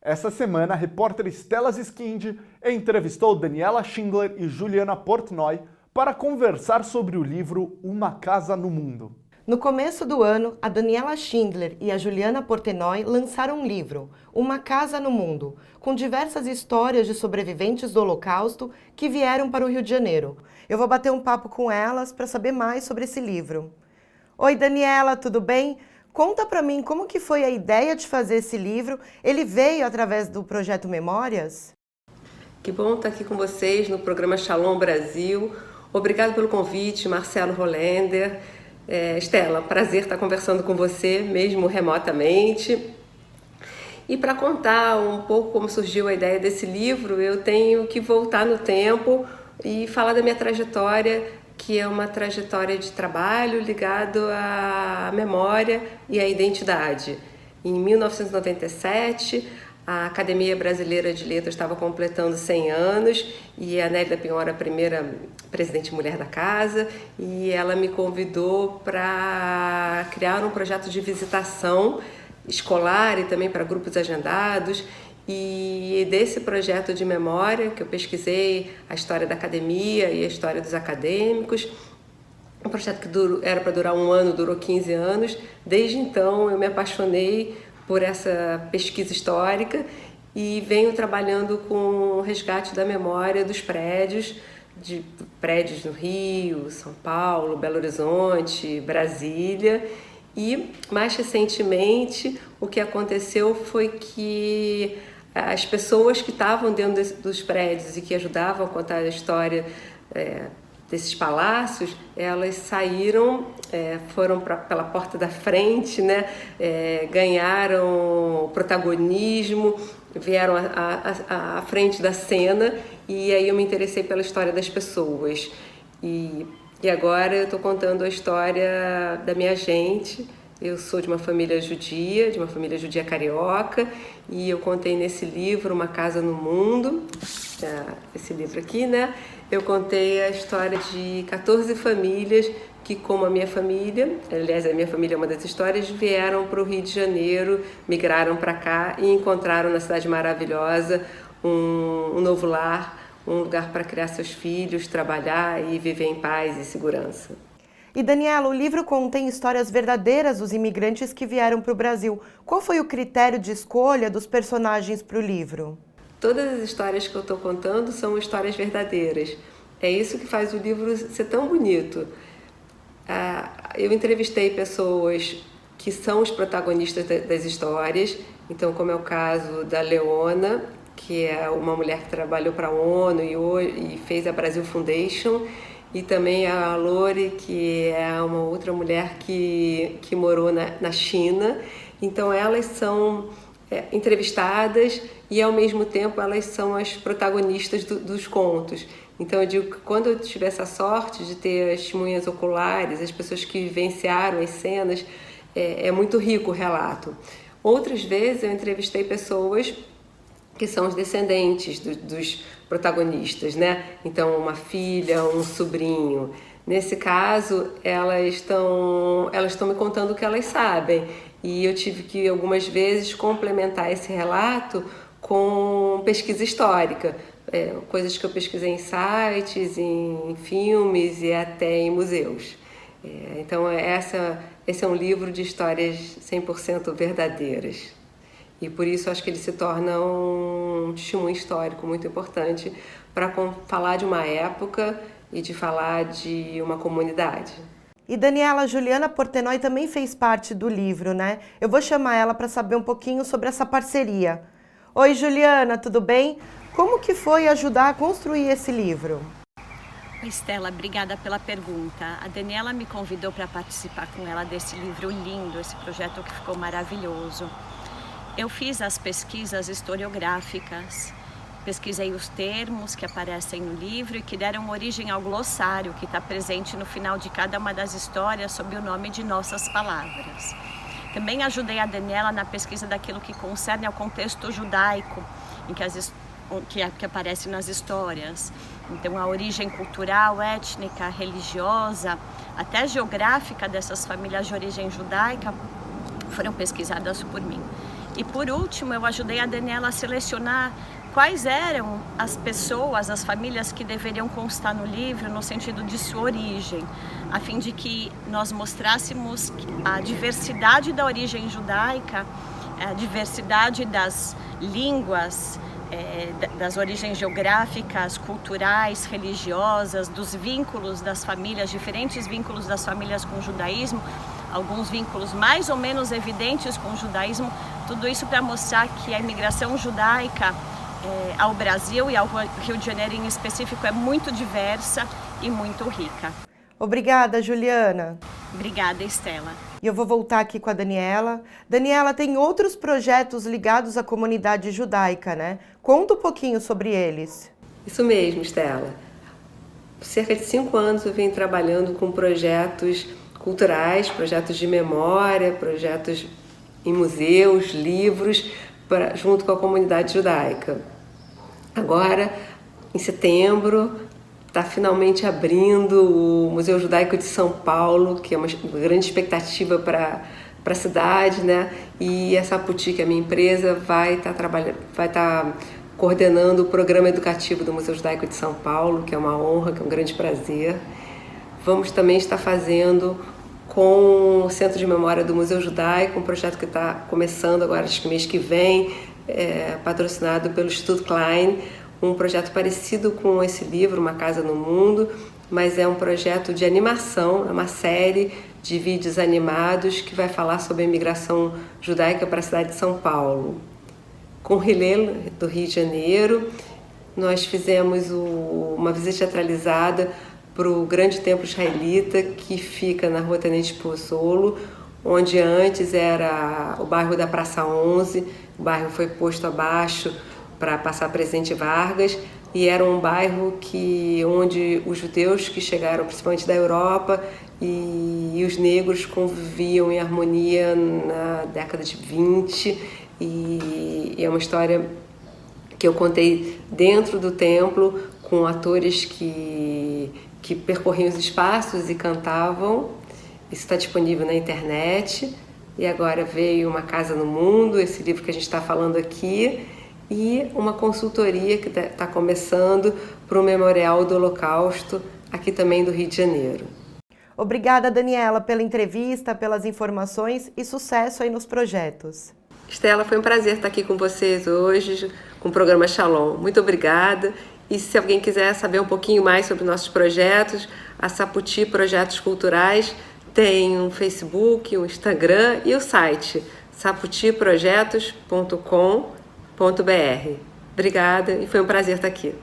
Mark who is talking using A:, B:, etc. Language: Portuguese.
A: Essa semana, a repórter Stella Ziskind entrevistou Daniela Schindler e Juliana Portnoy para conversar sobre o livro Uma Casa no Mundo.
B: No começo do ano, a Daniela Schindler e a Juliana Portnoy lançaram um livro, Uma Casa no Mundo, com diversas histórias de sobreviventes do Holocausto que vieram para o Rio de Janeiro. Eu vou bater um papo com elas para saber mais sobre esse livro. Oi, Daniela, tudo bem? Conta para mim como que foi a ideia de fazer esse livro. Ele veio através do Projeto Memórias?
C: Que bom estar aqui com vocês no programa Shalom Brasil. Obrigado pelo convite, Marcelo Rollender. Stella, prazer estar conversando com você, mesmo remotamente. E para contar um pouco como surgiu a ideia desse livro, eu tenho que voltar no tempo e falar da minha trajetória, que é uma trajetória de trabalho ligado à memória e à identidade. Em 1997, a Academia Brasileira de Letras estava completando 100 anos e a Nélida Pinhora, a primeira presidente mulher da casa, e ela me convidou para criar um projeto de visitação escolar e também para grupos agendados. E desse projeto de memória, que eu pesquisei a história da academia e a história dos acadêmicos, um projeto que era para durar um ano, durou 15 anos. Desde então eu me apaixonei por essa pesquisa histórica e venho trabalhando com o resgate da memória dos prédios no Rio, São Paulo, Belo Horizonte, Brasília. E mais recentemente o que aconteceu foi que as pessoas que estavam dentro dos prédios e que ajudavam a contar a história desses palácios, elas saíram, foram pela porta da frente, né? Ganharam protagonismo, vieram à frente da cena, e aí eu me interessei pela história das pessoas. E agora eu estou contando a história da minha gente. Eu sou de uma família judia carioca, e eu contei nesse livro Uma Casa no Mundo, esse livro aqui, né? Eu contei a história de 14 famílias que, como a minha família, aliás, a minha família é uma das histórias, vieram para o Rio de Janeiro, migraram para cá e encontraram na cidade maravilhosa um novo lar, um lugar para criar seus filhos, trabalhar e viver em paz e segurança.
B: E Daniela, o livro contém histórias verdadeiras dos imigrantes que vieram para o Brasil. Qual foi o critério de escolha dos personagens para o livro?
C: Todas as histórias que eu estou contando são histórias verdadeiras. É isso que faz o livro ser tão bonito. Eu entrevistei pessoas que são os protagonistas das histórias. Então, como é o caso da Leona, que é uma mulher que trabalhou para a ONU e fez a Brasil Foundation, e também a Lore, que é uma outra mulher que morou na China. Então elas são entrevistadas e ao mesmo tempo elas são as protagonistas dos contos. Então eu digo que quando eu tive essa sorte de ter as testemunhas oculares, as pessoas que vivenciaram as cenas, é muito rico o relato. Outras vezes eu entrevistei pessoas que são os descendentes dos protagonistas, né? Então, uma filha, um sobrinho. Nesse caso, elas estão me contando o que elas sabem. E eu tive que, algumas vezes, complementar esse relato com pesquisa histórica. Coisas que eu pesquisei em sites, em filmes e até em museus. Então, esse é um livro de histórias 100% verdadeiras. E por isso acho que ele se torna um testemunho histórico muito importante para falar de uma época e de falar de uma comunidade.
B: E Daniela, Juliana Portnoy também fez parte do livro, né? Eu vou chamar ela para saber um pouquinho sobre essa parceria. Oi, Juliana, tudo bem? Como que foi ajudar a construir esse livro?
D: Oi, Stella, obrigada pela pergunta. A Daniela me convidou para participar com ela desse livro lindo, esse projeto que ficou maravilhoso. Eu fiz as pesquisas historiográficas, pesquisei os termos que aparecem no livro e que deram origem ao glossário que está presente no final de cada uma das histórias sob o nome de Nossas Palavras. Também ajudei a Daniela na pesquisa daquilo que concerne ao contexto judaico em que aparece nas histórias. Então, a origem cultural, étnica, religiosa, até geográfica dessas famílias de origem judaica foram pesquisadas por mim. E por último, eu ajudei a Daniela a selecionar quais eram as pessoas, as famílias que deveriam constar no livro no sentido de sua origem, a fim de que nós mostrássemos a diversidade da origem judaica, a diversidade das línguas, das origens geográficas, culturais, religiosas, dos vínculos das famílias, diferentes vínculos das famílias com o judaísmo, alguns vínculos mais ou menos evidentes com o judaísmo, tudo isso para mostrar que a imigração judaica ao Brasil e ao Rio de Janeiro em específico é muito diversa e muito rica.
B: Obrigada, Juliana.
D: Obrigada, Estela.
B: E eu vou voltar aqui com a Daniela. Daniela, tem outros projetos ligados à comunidade judaica, né? Conta um pouquinho sobre eles.
C: Isso mesmo, Estela. Por cerca de 5 anos eu venho trabalhando com projetos culturais, projetos de memória, projetos em museus, livros, junto com a comunidade judaica. Agora, em setembro, está finalmente abrindo o Museu Judaico de São Paulo, que é uma grande expectativa para a cidade, né? E a Saputi, que é a minha empresa, vai estar coordenando o programa educativo do Museu Judaico de São Paulo, que é uma honra, que é um grande prazer. Vamos também estar fazendo com o Centro de Memória do Museu Judaico, um projeto que está começando agora, acho que mês que vem, patrocinado pelo Instituto Klein, um projeto parecido com esse livro, Uma Casa no Mundo, mas é um projeto de animação, é uma série de vídeos animados que vai falar sobre a imigração judaica para a cidade de São Paulo. Com o Hillel, do Rio de Janeiro, nós fizemos uma visita teatralizada para o grande templo israelita que fica na rua Tenente Pozzolo, onde antes era o bairro da Praça 11, o bairro foi posto abaixo para passar Presidente Vargas, e era um bairro onde os judeus que chegaram principalmente da Europa e os negros conviviam em harmonia na década de 20, e é uma história que eu contei dentro do templo com atores que percorriam os espaços e cantavam. Isso está disponível na internet. E agora veio Uma Casa no Mundo, esse livro que a gente está falando aqui, e uma consultoria que está começando para o Memorial do Holocausto, aqui também do Rio de Janeiro.
B: Obrigada, Daniela, pela entrevista, pelas informações e sucesso aí nos projetos.
C: Estela, foi um prazer estar aqui com vocês hoje, com o programa Shalom. Muito obrigada. E se alguém quiser saber um pouquinho mais sobre nossos projetos, a Saputi Projetos Culturais tem um Facebook, um Instagram e o site saputiprojetos.com.br. Obrigada e foi um prazer estar aqui.